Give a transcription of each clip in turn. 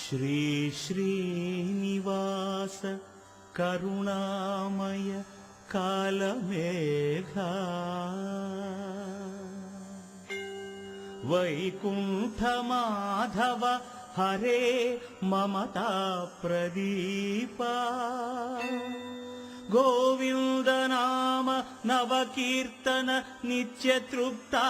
శ్రీ శ్రీనివాస కరుణామయ కాలమేఘా వైకుంఠ మాధవ హరే మమతా ప్రదీప గోవింద నామ నవకీర్తన నిత్యతృప్తా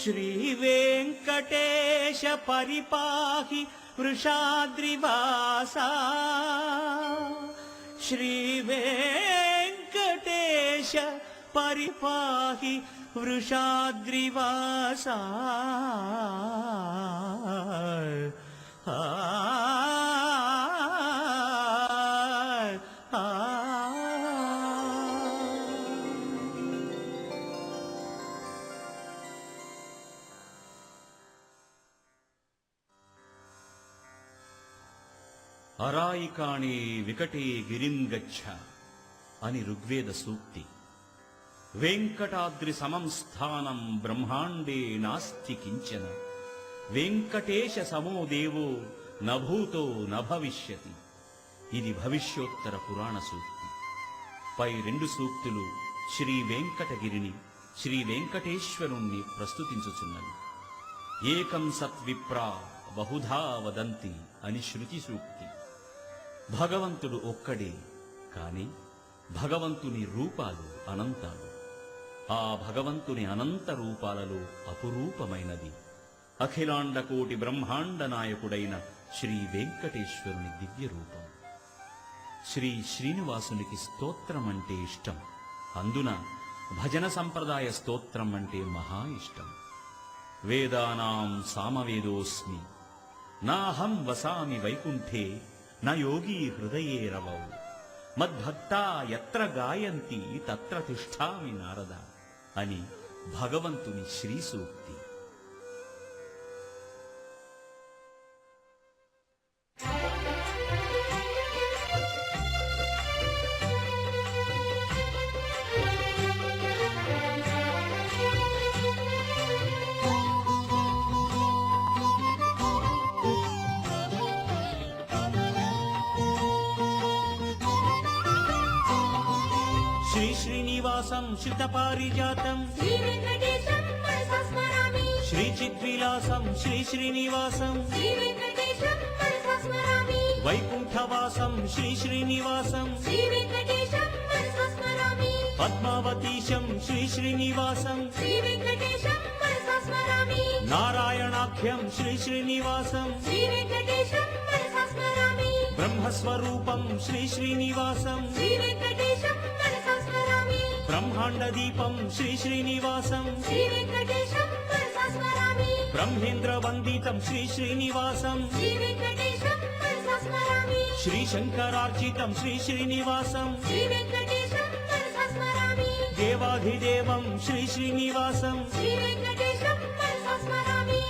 శ్రీ వెంకటేశ పరిపాహి వృషాద్రివాస శ్రీ వెంకటేశ పరిపాహి వృషాద్రివాస అరాయికాణే వికటే గిరిం గచ్చ అని ఋగ్వేద సూక్తి. వెంకటాద్రి సమం స్థానం బ్రహ్మాండే నాస్తి కించన వెంకటేశ సమో దేవో నభూతో నభవిష్యతి. ఇది భవిష్యోత్తర పురాణ సూక్తి. పై రెండు సూక్తులు శ్రీ వెంకటగిరిని శ్రీ వెంకటేశ్వరుణ్ణి ప్రస్తుతించుచున్నవి. ఏకం సత్విప్రా బహుధా వదంతి అని శృతి సూక్తి. భగవంతుడు ఒక్కడే, కాని భగవంతుని రూపాలు అనంతాలు. ఆ భగవంతుని అనంత రూపాలలో అపురూపమైనది అఖిలాండకోటి బ్రహ్మాండ నాయకుడైన శ్రీ వెంకటేశ్వరుని దివ్య రూపం. శ్రీ శ్రీనివాసునికి స్తోత్రం అంటే ఇష్టం. అందున భజన సంప్రదాయ స్తోత్రం అంటే మహా ఇష్టం. వేదానాం సామవేదోస్మి నాహం వసామి వైకుంఠే న యోగీ హృదయే రవౌ మద్భక్తా యత్ర గాయంతి తత్ర తిష్ఠామి నారద అని భగవంతుని శ్రీ సూక్తి. శ్రీ శ్రీనివాసం శ్రితపారిజాతం శ్రీ వెంకటేశం మనసా స్మరామి. శ్రీ చిద్విలాసం శ్రీ శ్రీనివాసం శ్రీ వెంకటేశం మనసా స్మరామి. వైకుంఠవాసం శ్రీ శ్రీనివాసం శ్రీ వెంకటేశం మనసా స్మరామి. పద్మావతీశం శ్రీ శ్రీనివాసం శ్రీ వెంకటేశం మనసా స్మరామి. నారాయణాఖ్యం శ్రీ శ్రీనివాసం శ్రీ వెంకటేశం మనసా స్మరామి. బ్రహ్మస్వరూపం శ్రీ శ్రీనివాసం శ్రీ వెంకటేశం మనసా స్మరామి. బ్రహ్మాండ దీపం శ్రీ శ్రీనివాసం శ్రీ వెంకటేశం మనసా స్మరామి. బ్రహ్మేంద్ర వందితం శ్రీ శ్రీనివాసం శ్రీ వెంకటేశం మనసా స్మరామి. శ్రీ శంకరార్చితం శ్రీ శ్రీనివాసం శ్రీ వెంకటేశం మనసా స్మరామి. దేవాధిదేవం శ్రీ శ్రీనివాసం శ్రీ వెంకటేశం మనసా స్మరామి.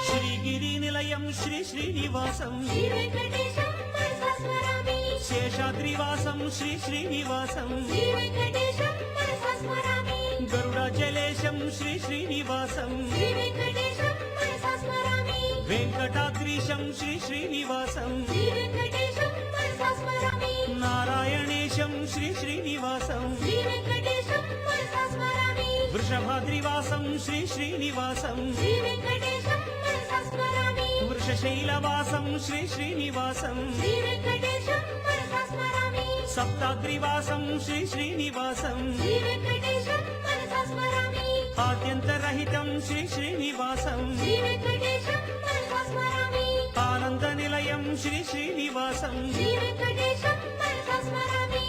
శ్రీగిరి నిలయం శ్రీ శ్రీనివాసం శ్రీ వెంకటేశం మనసా స్మరామి. శేషాద్రివాసం శ్రీ శ్రీనివాసం శ్రీ వెంకటేశం మనసా స్మరామి. గరుడజలేశం శ్రీ శ్రీనివాసం శ్రీ వెంకటేశం మనసా స్మరామి. వెంకటాద్రీశం శ్రీ శ్రీనివాసం శ్రీ వెంకటేశం మనసా స్మరామి. నారాయణేశం శ్రీ శ్రీనివాసం శ్రీ వెంకటేశం మనసా స్మరామి. వృషభాద్రివాసం శ్రీ శ్రీనివాసం శ్రీ వెంకటేశం మనసా స్మరామి. వృషశైలవాసం శ్రీ శ్రీనివాసం శ్రీ వెంకటేశం మనసా స్మరామి. సప్తాద్రివాసం శ్రీ శ్రీనివాసం శ్రీ వెంకటేశం మనసా స్మరామి. ఆద్యంతరహితం శ్రీ శ్రీనివాసం శ్రీ వెంకటేశం మనసా స్మరామి. ఆనంద నిలయం శ్రీ శ్రీనివాసం శ్రీ వెంకటేశం మనసా స్మరామి.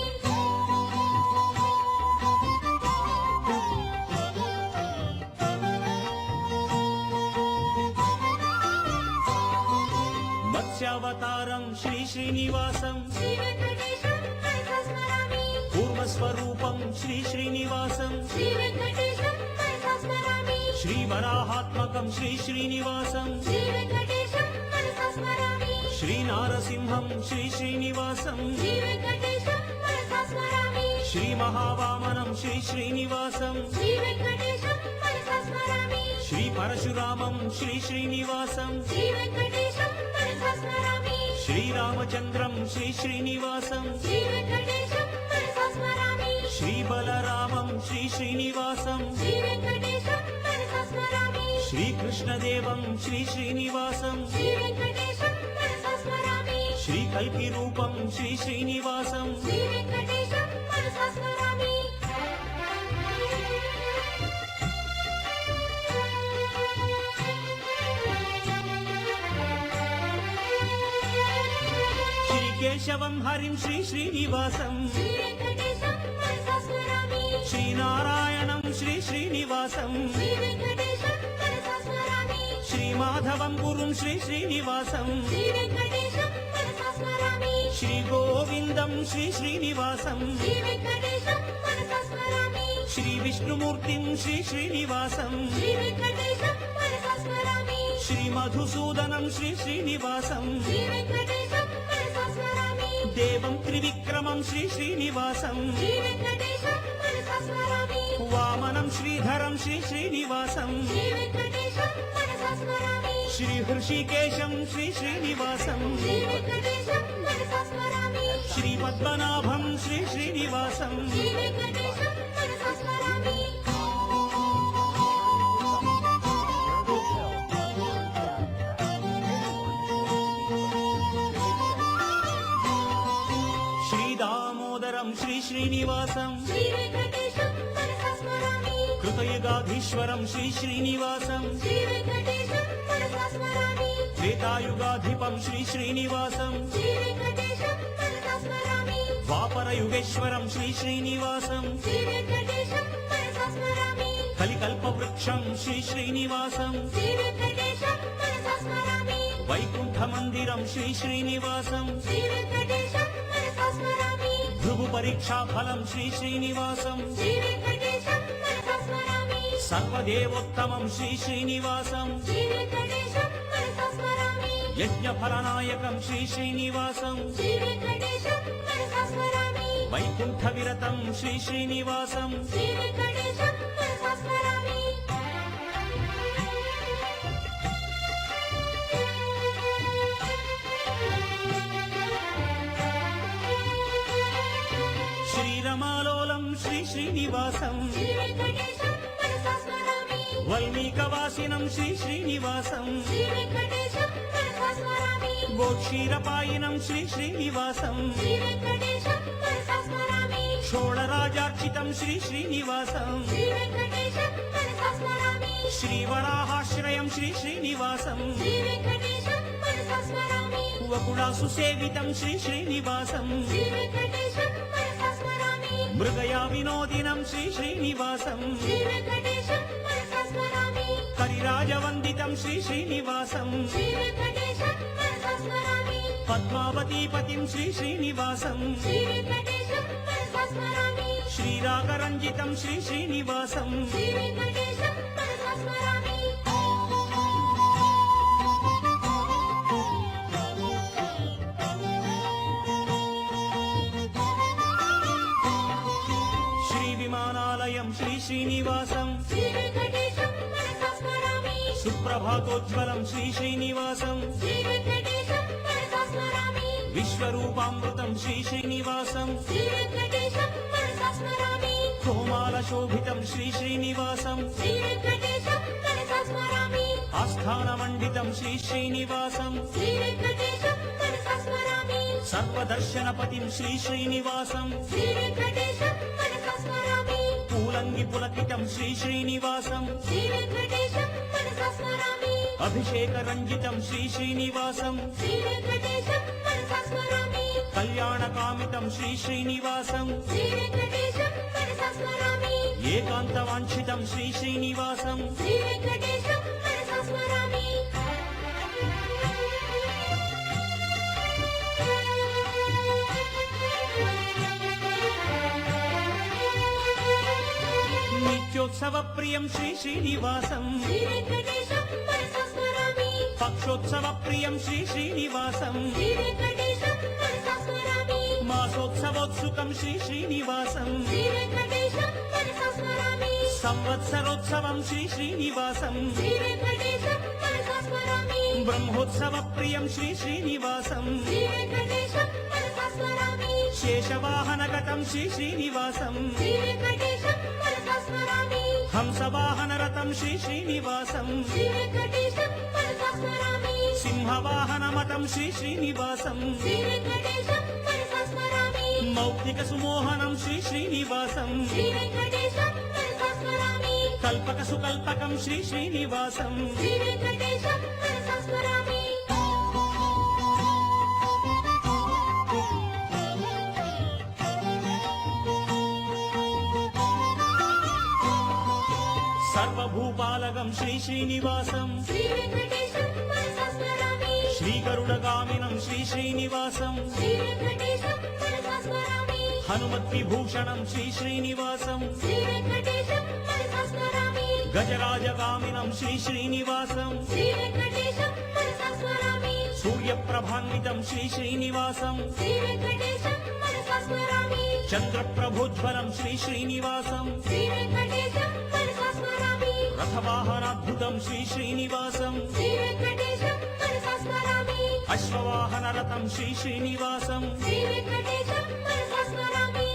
మత్స్యావతారం శ్రీ శ్రీనివాసం శ్రీ వెంకటేశం మనసా స్మరామి. కూర్మస్వరూపం శ్రీ శ్రీనివాసం శ్రీ వెంకటేశం మనసా స్మరామి. శ్రీ వరాహాత్మకం శ్రీ శ్రీనివాసం శ్రీ వెంకటేశం మనసా స్మరామి. శ్రీ నారసింహం శ్రీ శ్రీనివాసం శ్రీ వెంకటేశం మనసా స్మరామి శ్రీ మహావామనం శ్రీ శ్రీనివాసం శ్రీ వెంకటేశం మనసా స్మరామి శ్రీ పరశురామం శ్రీ శ్రీనివాసం శ్రీ వెంకటేశం మనసా స్మరామి శ్రీరామచంద్రం శ్రీ శ్రీనివాసం శ్రీ వెంకటేశం మనసా స్మరామి శ్రీ బలరామం శ్రీ శ్రీనివాసం శ్రీ వెంకటేశం మనసా స్మరామి శ్రీకృష్ణదేవం శ్రీ శ్రీనివాసం శ్రీ వెంకటేశం మనసా స్మరామి శ్రీ కల్కి రూపం శ్రీ శ్రీనివాసం శ్రీ వెంకటేశం మనసా స్మరామి శ్రీ కేశవం హరిం శ్రీ శ్రీనివాసం శ్రీ వెంకటేశం మనసా స్మరామి శ్రీనారాయణం శ్రీ శ్రీనివాసం శ్రీ వెంకటేశం మనసా స్మరామి శ్రీ మాధవం గురుం శ్రీ శ్రీనివాసం శ్రీ వెంకటేశం మనసా స్మరామి శ్రీ గోవిందం శ్రీ శ్రీనివాసం శ్రీ వెంకటేశం మనసా స్మరామి శ్రీ విష్ణుమూర్తిం శ్రీ శ్రీనివాసం శ్రీ వెంకటేశం మనసా స్మరామి శ్రీ మధుసూదనం శ్రీ శ్రీనివాసం శ్రీ వెంకటేశం మనసా స్మరామి దేవం త్రివిక్రమం శ్రీ శ్రీనివాసం శ్రీ వెంకటేశం మనసా స్మరామి వామనం శ్రీధరం శ్రీ శ్రీనివాసం శ్రీ వెంకటేశం మనసా స్మరామి శ్రీ హృషికేశం శ్రీ శ్రీనివాసం శ్రీ వెంకటేశం మనసా స్మరామి శ్రీ పద్మనాభం శ్రీ శ్రీనివాసం శ్రీ వెంకటేశం మనసా స్మరామి శ్రీ దామోదరం శ్రీ శ్రీనివాసం శ్రీ వెంకటేశం మనసా స్మరామి కృతయుగాధీశ్వరం శ్రీ శ్రీనివాసం శ్రీ వెంకటేశం మనసా స్మరామి త్రేతాయుగాధిపం శ్రీ శ్రీనివాసం శ్రీ వెంకటేశం మనసా స్మరామి ద్వాపరయుగేశ్వరం శ్రీ శ్రీనివాసం శ్రీ వెంకటేశం మనసా స్మరామి కలికల్పవృక్షం శ్రీ శ్రీనివాసం శ్రీ వెంకటేశం మనసా స్మరామి వైకుంఠ మందిరం శ్రీ శ్రీనివాసం శ్రీ వెంకటేశం మనసా స్మరామి భృగు పరీక్షా ఫలం శ్రీ శ్రీనివాసం శ్రీ వెంకటేశం మనసా స్మరామి సర్వదేవోత్తమం శ్రీ శ్రీనివాసం శ్రీ వెంకటేశం మనసా స్మరామి యజ్ఞ ఫలనాయకం శ్రీ శ్రీనివాసం శ్రీ వెంకటేశం మనసా స్మరామి వైకుంఠ విరతం శ్రీ శ్రీనివాసం శ్రీ వెంకటేశం మనసా స్మరామి శ్రీరమాలోలం శ్రీ శ్రీనివాసం శ్రీ వెంకటేశం మనసా స్మరామి వల్మీకవాసినం శ్రీ శ్రీనివాసం శ్రీ వెంకటేశం మనసా స్మరామి గోక్షీరపాయినం శ్రీ శ్రీనివాసం శ్రీ వెంకటేశం మనసా స్మరామి షోడరాజార్చితం శ్రీ శ్రీనివాసం శ్రీ వెంకటేశం మనసా స్మరామి శ్రీవరాహాశ్రయం శ్రీ శ్రీనివాసం శ్రీ వెంకటేశం మనసా స్మరామి వకుడాసు సేవితం శ్రీ శ్రీనివాసం శ్రీ వెంకటేశం మనసా స్మరామి మృగయా వినోదినం శ్రీ శ్రీనివాసం శ్రీ వెంకటేశం మనసా స్మరామి కరిరాజవందితం శ్రీ శ్రీనివాసం శ్రీ వెంకటేశం మనసా స్మరామి పద్మావతీపతిం శ్రీ శ్రీనివాసం శ్రీ వెంకటేశం మనసా స్మరామి శ్రీరాగరంజితం శ్రీ శ్రీనివాసం శ్రీ వెంకటేశం మనసా స్మరామి శ్రీ విమానాలయం శ్రీ శ్రీనివాసం శ్రీ వెంకటేశం మనసా స్మరామి సుప్రభాతోజ్వలం శ్రీ శ్రీనివాసం శ్రీ వెంకటేశం మనసా స్మరామి విశ్వరూపామృతం శ్రీ శ్రీనివాసం శ్రీ వెంకటేశం మనసా స్మరామి కోమాల శోభితం శ్రీ శ్రీనివాసం శ్రీ వెంకటేశం మనసా స్మరామి ఆస్థానమండితం శ్రీ శ్రీనివాసం శ్రీ వెంకటేశం మనసా స్మరామి సర్వదర్శనపతిం శ్రీ శ్రీనివాసం శ్రీ వెంకటేశం మనసా స్మరామి పూలంగి పులకితం శ్రీ శ్రీనివాసం శ్రీ వెంకటేశం మనసా స్మరామి అభిషేక రంజితం శ్రీ శ్రీనివాసం శ్రీ వెంకటేశం మనసా స్మరామి కళ్యాణకామితం శ్రీ శ్రీనివాసం శ్రీ వెంకటేశం మనసా స్మరామి ఏకాంతవాంఛితం శ్రీ శ్రీనివాసం శ్రీ వెంకటేశం మనసా స్మరామి నిత్యోత్సవ ప్రియం శ్రీ శ్రీనివాసం శ్రీ వెంకటేశం మనసా స్మరామి పక్షోత్సవ ప్రియం శ్రీ శ్రీనివాసం శ్రీ వెంకటేశం మనసా స్మరామి మాసోత్సవోత్సుకం శ్రీ శ్రీనివాసం శ్రీ వెంకటేశం మనసా స్మరామి సంవత్సరోత్సవం శ్రీ శ్రీనివాసం శ్రీ వెంకటేశం మనసా స్మరామి బ్రహ్మోత్సవ ప్రియం శ్రీ శ్రీనివాసం శ్రీ వెంకటేశం మనసా స్మరామి శేషవాహనగతం శ్రీ శ్రీనివాసం శ్రీ వెంకటేశం మనసా స్మరామి హంసవాహనరతం శ్రీ శ్రీనివాసం శ్రీ వెంకటేశం మనసా స్మరామి సింహవాహనమతం శ్రీ శ్రీనివాసం శ్రీ వెంకటేశం మనసా స్మరామి మౌక్తిక సుమోహనం శ్రీ శ్రీనివాసం శ్రీ వెంకటేశం మనసా స్మరామి కల్పక సుకల్పకం శ్రీ శ్రీనివాసం శ్రీ వెంకటేశం మనసా స్మరామి సర్వభూపాలకం శ్రీ శ్రీనివాసం శ్రీ వెంకటేశం మనసా స్మరామి శ్రీ గరుడగామినం శ్రీ శ్రీనివాసం శ్రీ వెంకటేశం మనసా స్మరామి హనుమద్విభూషణం శ్రీ శ్రీనివాసం శ్రీ వెంకటేశం మనసా స్మరామి గజరాజగామినం శ్రీ శ్రీనివాసం శ్రీ వెంకటేశం మనసా స్మరామి సూర్యప్రభాన్వితం శ్రీ శ్రీనివాసం శ్రీ వెంకటేశం మనసా స్మరామి చంద్రప్రభోజ్వలం శ్రీ శ్రీనివాసం శ్రీ వెంకటేశం మనసా స్మరామి రథవాహనాద్భుతం శ్రీ శ్రీనివాసం శ్రీ వెంకటేశం మనసా స్మరామి అశ్వవాహనరథం శ్రీ శ్రీనివాసం శ్రీ వెంకటేశం మనసా స్మరామి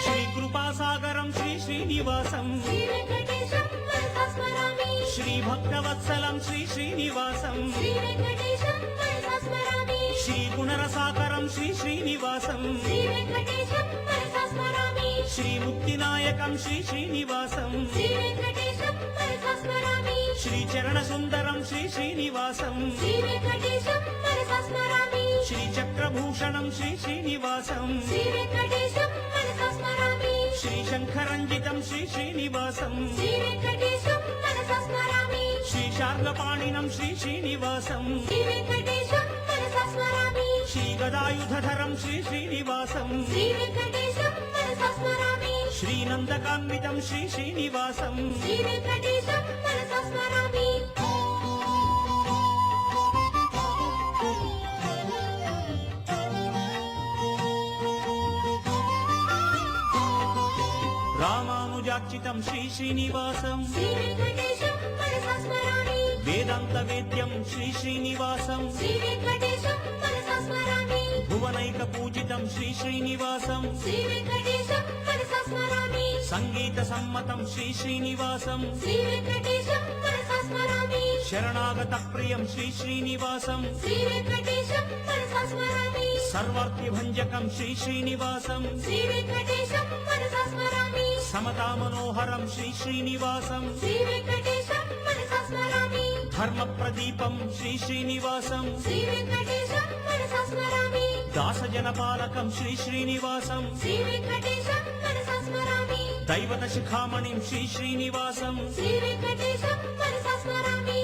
శ్రీ కృపాసాగరం శ్రీ శ్రీనివాసం శ్రీ వెంకటేశం మనసా స్మరామి శ్రీ భక్తవత్సలం శ్రీ శ్రీనివాసం శ్రీ వెంకటేశం మనసా స్మరామి శ్రీ గుణరసాకరం శ్రీ శ్రీనివాసం శ్రీ వెంకటేశం మనసా స్మరామి శ్రీ ముక్తినాయకం శ్రీ శ్రీనివాసం శ్రీ వెంకటేశం మనసా స్మరామి శ్రీ చరణ సుందరం శ్రీ శ్రీనివాసం శ్రీ వెంకటేశం మనసా స్మరామి శ్రీ చక్రభూషణం శ్రీ శ్రీనివాసం శ్రీ వెంకటేశం మనసా స్మరామి శ్రీ శంఖరంజితం శ్రీ శ్రీనివాసం శ్రీ వెంకటేశం మనసా స్మరామి శ్రీ శార్గపాణినం శ్రీ శ్రీనివాసం శ్రీ వెంకటేశం మనసా స్మరామి శ్రీ గదాయుధరం శ్రీ శ్రీనివాసం శ్రీ వెంకటేశం మనసా స్మరామి శ్రీ నందకాన్వితం శ్రీ శ్రీనివాసం శ్రీ వెంకటేశం మనసా స్మరామి రామానుజార్చితం శ్రీ శ్రీనివాసం శ్రీ వెంకటేశం మనసా స్మరామి వేదాంత వేద్యం శ్రీ శ్రీనివాసం శ్రీ వెంకటేశం మనసా స్మరామి భువనైక పూజితం శ్రీ శ్రీనివాసం శ్రీ వెంకటేశం మనసా స్మరామి సంగీత సమ్మతం శ్రీ శ్రీనివాసం శ్రీ వెంకటేశం మనసా స్మరామి శరణాగత ప్రియం శ్రీ శ్రీనివాసం శ్రీ వెంకటేశం మనసా స్మరామి సర్వార్థిభంజకం శ్రీ శ్రీనివాసం శ్రీ వెంకటేశం మనసా స్మరామి సమతా మనోహరం శ్రీ శ్రీనివాసం శ్రీ వెంకటేశం మనసా స్మరామి ధర్మ ప్రదీపం శ్రీ శ్రీనివాసం శ్రీ వెంకటేశం మనసా స్మరామి దాసజనపాలకం శ్రీ శ్రీనివాసం శ్రీ వెంకటేశం మనసా స్మరామి దైవత శిఖామణిం శ్రీ శ్రీనివాసం శ్రీ వెంకటేశం మనసా స్మరామి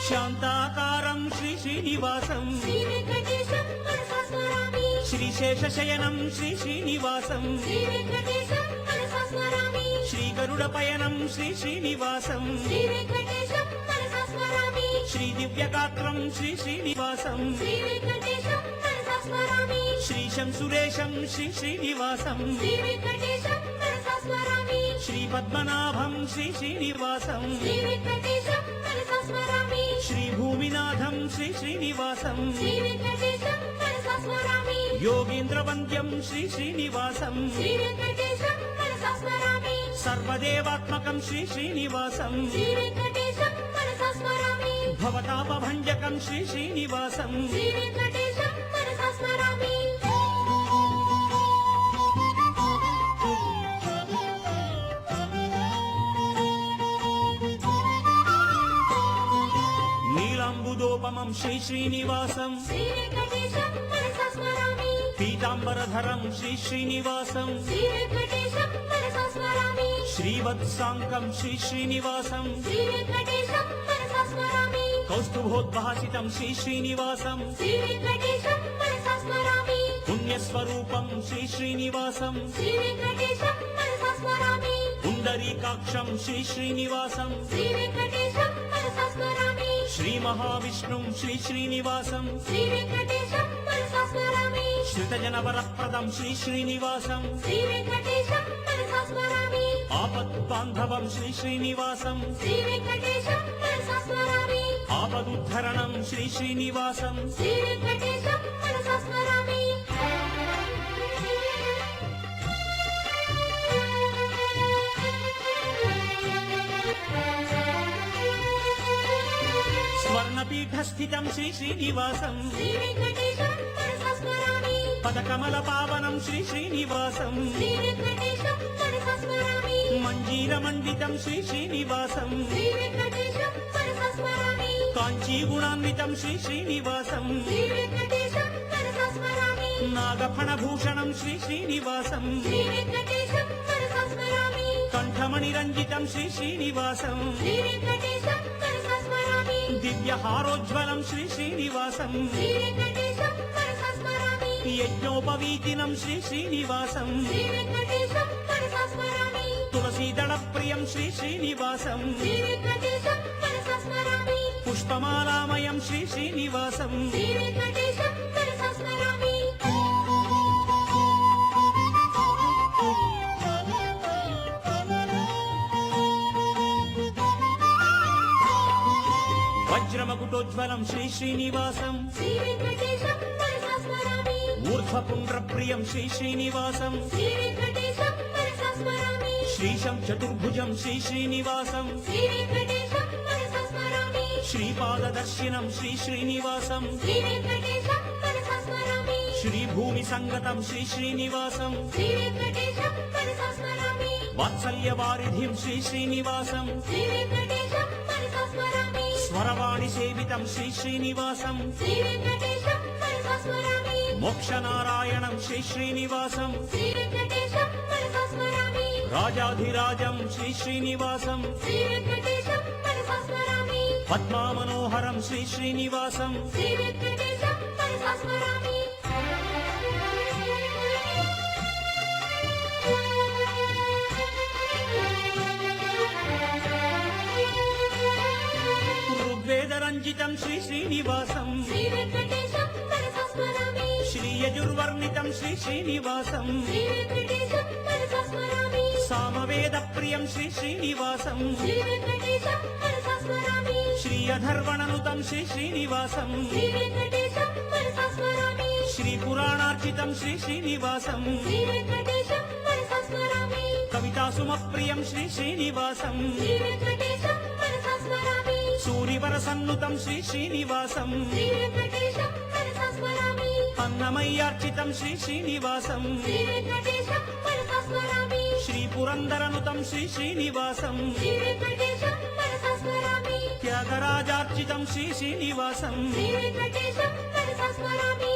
శాంతాకారం శ్రీ శ్రీనివాసం శ్రీ వెంకటేశం మనసా స్మరామి శ్రీ శేషశయనం శ్రీ శ్రీనివాసం శ్రీ వెంకటేశం మనసా స్మరామి శ్రీ గరుడ పయనం శ్రీ శ్రీనివాసం శ్రీ వెంకటేశం మనసా స్మరామి శ్రీ దివ్యగాత్రం శ్రీ శ్రీనివాసం శ్రీ వెంకటేశం మనసా స్మరామి శ్రీశం సురేశం శ్రీ శ్రీనివాసం శ్రీ వెంకటేశం మనసా స్మరామి శ్రీ పద్మనాభం శ్రీ శ్రీనివాసం శ్రీ వెంకటేశం మనసా స్మరామి శ్రీ భూమినాథం శ్రీ శ్రీనివాసం శ్రీ వెంకటేశం మనసా స్మరామి యోగేంద్ర వంద్యం శ్రీ శ్రీనివాసం శ్రీ వెంకటేశం మనసా స్మరామి సర్వదేవాత్మకం శ్రీ శ్రీనివాసం శ్రీ వెంకటేశం మనసా స్మరామి భవతాపభంజకం శ్రీ శ్రీనివాసం శ్రీ వెంకటేశం మనసా స్మరామి నీలాంబుదోపమం శ్రీ శ్రీనివాసం శ్రీ వెంకటేశం మనసా స్మరామి పీతాంబరధరం శ్రీ శ్రీనివాసం శ్రీ వెంకటేశం మనసా స్మరామి శ్రీవత్సాంకం శ్రీ శ్రీనివాసం శ్రీ వెంకటేశం మనసా స్మరామి కౌస్తుభోద్భాసితం శ్రీ శ్రీనివాసం శ్రీ వెంకటేశం మనసా స్మరామి పుణ్యస్వరూపం శ్రీ శ్రీనివాసం శ్రీ వెంకటేశం మనసా స్మరామి పుండరీకాక్షం శ్రీ శ్రీనివాసం శ్రీ వెంకటేశం మనసా స్మరామి శ్రీ మహావిష్ణుం శ్రీ శ్రీనివాసం శ్రీ వెంకటేశం మనసా స్మరామి శ్రితజనవరప్రదం శ్రీ శ్రీనివాసం శ్రీ వెంకటేశం మనసా స్మరామి ఆపద్బాంధవం శ్రీ శ్రీనివాసం శ్రీ వెంకటేశం మనసా స్మరామి ఆపదుద్ధరణం శ్రీ శ్రీనివాసం శ్రీ వెంకటేశం మనసా స్మరామి స్వర్ణపీఠస్థితం శ్రీ శ్రీనివాసం శ్రీ వెంకటేశం మనసా స్మరామి పదకమల పావనం శ్రీ శ్రీనివాసం శ్రీ వెంకటేశం మనసా స్మరామి మంజీరమండితం శ్రీ శ్రీనివాసం శ్రీ వెంకటేశం మనసా స్మరామి కాంచీగుణాన్వితం శ్రీ శ్రీనివాసం శ్రీ వెంకటేశం మనసా స్మరామి నాగఫణభూషణం శ్రీ శ్రీనివాసం శ్రీ వెంకటేశం మనసా స్మరామి కంఠమణిరంజితం శ్రీ శ్రీనివాసం శ్రీ వెంకటేశం మనసా స్మరామి దివ్యహారోజ్వలం శ్రీ శ్రీనివాసం శ్రీ వెంకటేశం మనసా స్మరామి యజ్ఞోపవీతినం శ్రీ శ్రీనివాసం శ్రీ వెంకటేశం మనసా స్మరామి తులసీదళ ప్రియం శ్రీ శ్రీనివాసం శ్రీ వెంకటేశం మనసా స్మరామి పుష్పమాలామయం శ్రీ శ్రీనివాసం శ్రీ వెంకటేశం మనసా స్మరామి వజ్రమకుటోజ్వలం శ్రీ శ్రీనివాసం శ్రీ వెంకటేశం మనసా స్మరామి ఊర్ధ్వపుండ్రప్రియం శ్రీ శ్రీనివాసం శ్రీ వెంకటేశం మనసా స్మరామి శ్రీశం చతుర్భుజం శ్రీ శ్రీనివాసం శ్రీ వెంకటేశం మనసా స్మరామి శ్రీపాదదర్శినం శ్రీ శ్రీనివాసం శ్రీ వెంకటేశం మనసా స్మరామి శ్రీభూమి సంగతం శ్రీ శ్రీనివాసం శ్రీ వెంకటేశం మనసా స్మరామి వాత్సల్యవారిధిం శ్రీ శ్రీనివాసం శ్రీ వెంకటేశం మనసా స్మరామి స్వరవాణి సేవితం శ్రీ శ్రీనివాసం శ్రీ వెంకటేశం మనసా స్మరామి మోక్షనారాయణం శ్రీ శ్రీనివాసం శ్రీ వెంకటేశం మనసా స్మరామి రాజాధిరాజం శ్రీ శ్రీనివాసం శ్రీ వెంకటేశం మనసా స్మరామి పద్మామనోహరం శ్రీ శ్రీనివాసం శ్రీ వెంకటేశం మనసా స్మరామి ఋగ్వేదరంజితం శ్రీ శ్రీనివాసం శ్రీ వెంకటేశం మనసా స్మరామి శ్రీయజుర్వర్ణితం శ్రీ శ్రీనివాసం శ్రీ వెంకటేశం మనసా స్మరామి సామవేద ప్రియం శ్రీ శ్రీనివాసం శ్రీ వెంకటేశం మనసా స్మరామి శ్రీయధర్వణనుతం శ్రీ శ్రీనివాసం శ్రీ వెంకటేశం మనసా స్మరామి శ్రీపురాణార్చితం శ్రీ శ్రీనివాసం శ్రీ వెంకటేశం మనసా స్మరామి కవితాసుమప్రియం శ్రీ శ్రీనివాసం శ్రీ వెంకటేశం మనసా స్మరామి సూరివరసన్నుతం శ్రీ శ్రీనివాసం శ్రీ వెంకటేశం మనసా స్మరామి అన్నమయ్యార్చితం శ్రీ శ్రీనివాసం శ్రీ వెంకటేశం మనసా స్మరామి శ్రీపురందరనుతం శ్రీ శ్రీనివాసం శ్రీ వెంకటేశం మనసా స్మరామి త్యాగరాజార్చితం శ్రీ శ్రీనివాసం శ్రీ వెంకటేశం మనసా స్మరామి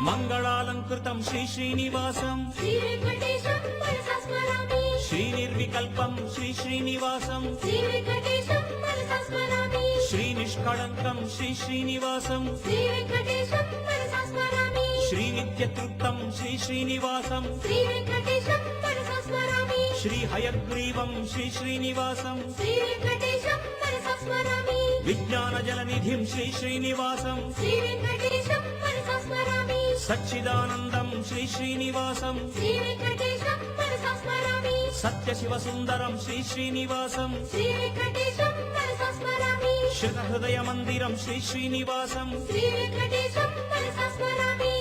మంగళాలంకృతం శ్రీ శ్రీనివాసం శ్రీ వెంకటేశం మనసా స్మరామి శ్రీనిర్వికల్పం శ్రీ శ్రీనివాసం శ్రీ వెంకటేశం మనసా స్మరామి శ్రీనిష్కళంకం శ్రీ శ్రీనివాసం శ్రీ వెంకటేశం మనసా స్మరామి శ్రీనిత్యతృప్తం శ్రీ శ్రీనివాసం శ్రీ వెంకటేశం మనసా స్మరామి శ్రీహయగ్రీవం శ్రీ శ్రీనివాసం శ్రీ వెంకటేశం మనసా స్మరామి విజ్ఞానజలనిధిం శ్రీ శ్రీనివాసం శ్రీ వెంకటేశం మనసా స్మరామి సచ్చిదానందం శ్రీ శ్రీనివాసం శ్రీ వెంకటేశం మనసా స్మరామి సత్యశివసుందరం శ్రీ శ్రీనివాసం శ్రీ వెంకటేశం మనసా స్మరామి శృతహృదయ మందిరం శ్రీ శ్రీనివాసం శ్రీ వెంకటేశం మనసా స్మరామి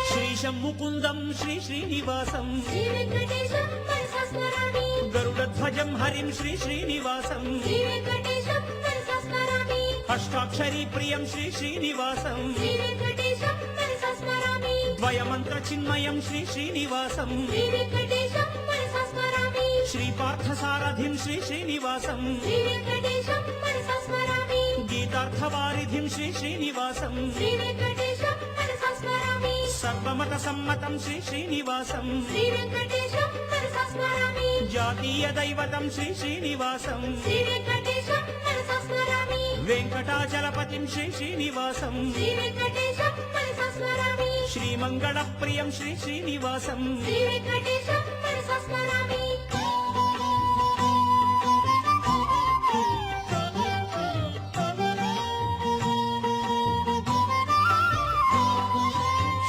శ్రీశం ముకుందం శ్రీ శ్రీనివాసం శ్రీ వెంకటేశం మనసా స్మరామి గరుడధ్వజం హరిం శ్రీ శ్రీనివాసం శ్రీ వెంకటేశం మనసా స్మరామి అష్టాక్షరీ ప్రియం శ్రీ శ్రీనివాసం శ్రీ వెంకటేశం మనసా స్మరామి అయమంత్ర చిన్మయం శ్రీ శ్రీనివాసం శ్రీ వెంకటేశం మనసా స్మరామి శ్రీ పార్థసారథిం శ్రీ శ్రీనివాసం శ్రీ వెంకటేశం మనసా స్మరామి గీతార్థవారిధిం శ్రీ శ్రీనివాసం శ్రీ వెంకటేశం మనసా స్మరామి సర్వమత సమ్మతం శ్రీ శ్రీనివాసం శ్రీ వెంకటేశం మనసా స్మరామి జాతీయ దైవతం శ్రీ శ్రీనివాసం శ్రీ వెంకటేశం మనసా స్మరామి వెంకటాచలపతిం శ్రీ శ్రీనివాసం శ్రీ వెంకటేశం మనసా స్మరామి శ్రీమంగళ ప్రియం శ్రీ శ్రీనివాసం శ్రీ వెంకటేశం మనసా స్మరామి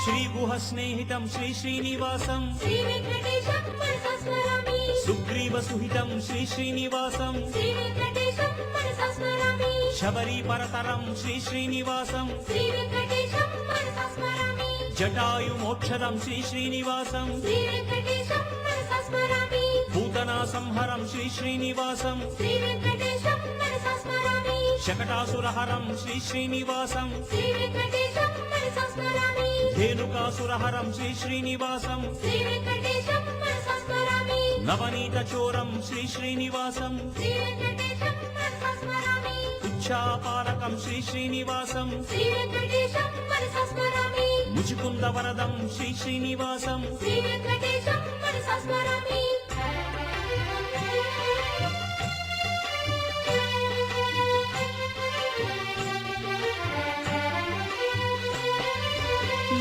శ్రీ గుహ స్నేహితం శ్రీ శ్రీనివాసం శ్రీ వెంకటేశం మనసా స్మరామి సుగ్రీవ సుహితం శ్రీ శ్రీనివాసం శ్రీ వెంకటేశం మనసా స్మరామి శబరి పరతరం శ్రీ శ్రీనివాసం శ్రీ వెంకటేశం మనసా స్మరామి జటాయు మోక్షదం శ్రీ శ్రీనివాసం శ్రీ వెంకటేశం మనసా స్మరామి భూతనా సంహరం శ్రీ శ్రీనివాసం శ్రీ వెంకటేశం మనసా స్మరామి శకటాసురహరం శ్రీ శ్రీనివాసం శ్రీ వెంకటేశం మనసా స్మరామి ధేనుకాసురహరం శ్రీ శ్రీనివాసం శ్రీ వెంకటేశం మనసా స్మరామి నవనీత చోరం శ్రీ శ్రీనివాసం శ్రీ వెంకటేశం మనసా స్మరామి ఉచ్చాపాలకం శ్రీ శ్రీనివాసం శ్రీ వెంకటేశం మనసా స్మరామి ముచుకుంద వరదం శ్రీ శ్రీనివాసం శ్రీ వెంకటేశం మనసా స్మరామి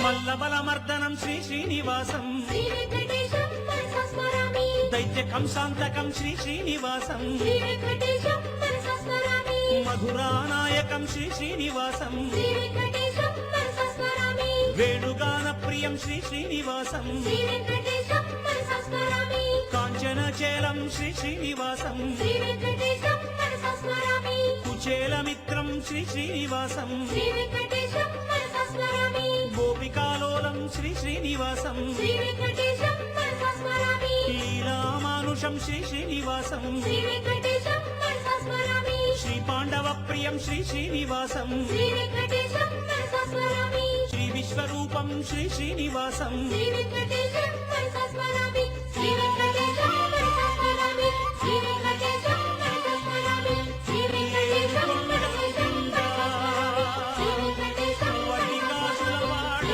మల్లబలమర్దనం శ్రీ శ్రీనివాసం శ్రీ వెంకటేశం మనసా స్మరామి దైత్య కంసాంతకం శ్రీ శ్రీనివాసం శ్రీ వెంకటేశం మనసా స్మరామి మధురానాయకం శ్రీ శ్రీనివాసం శ్రీ వెంకటేశం మనసా స్మరామి వేణుగాన ప్రియం శ్రీ శ్రీనివాసం శ్రీ వెంకటేశం మనసా స్మరామి కాంచనచేలం శ్రీ శ్రీనివాసం శ్రీ వెంకటేశం మనసా స్మరామి కుచేలమిత్రం శ్రీ శ్రీనివాసం శ్రీ వెంకటేశం మనసా స్మరామి గోపికాలోలం శ్రీ శ్రీనివాసం శ్రీ వెంకటేశం మనసా స్మరామి లీలామానుషం శ్రీ శ్రీనివాసం శ్రీ వెంకటేశం మనసా స్మరామి శ్రీ పాండవ ప్రియం శ్రీ శ్రీనివాసం శ్రీ వెంకటేశం మనసా స్మరామి శ్రీ విశ్వరూపం శ్రీ శ్రీనివాసం శ్రీ వెంకటేశం మనసా స్మరామి శ్రీ వెంకటేశం మనసా స్మరామి శ్రీ వెంకటేశం మనసా స్మరామి శ్రీ వెంకటేశం మనసా స్మరామి శ్రీ వెంకటేశం వడికాసులవాడ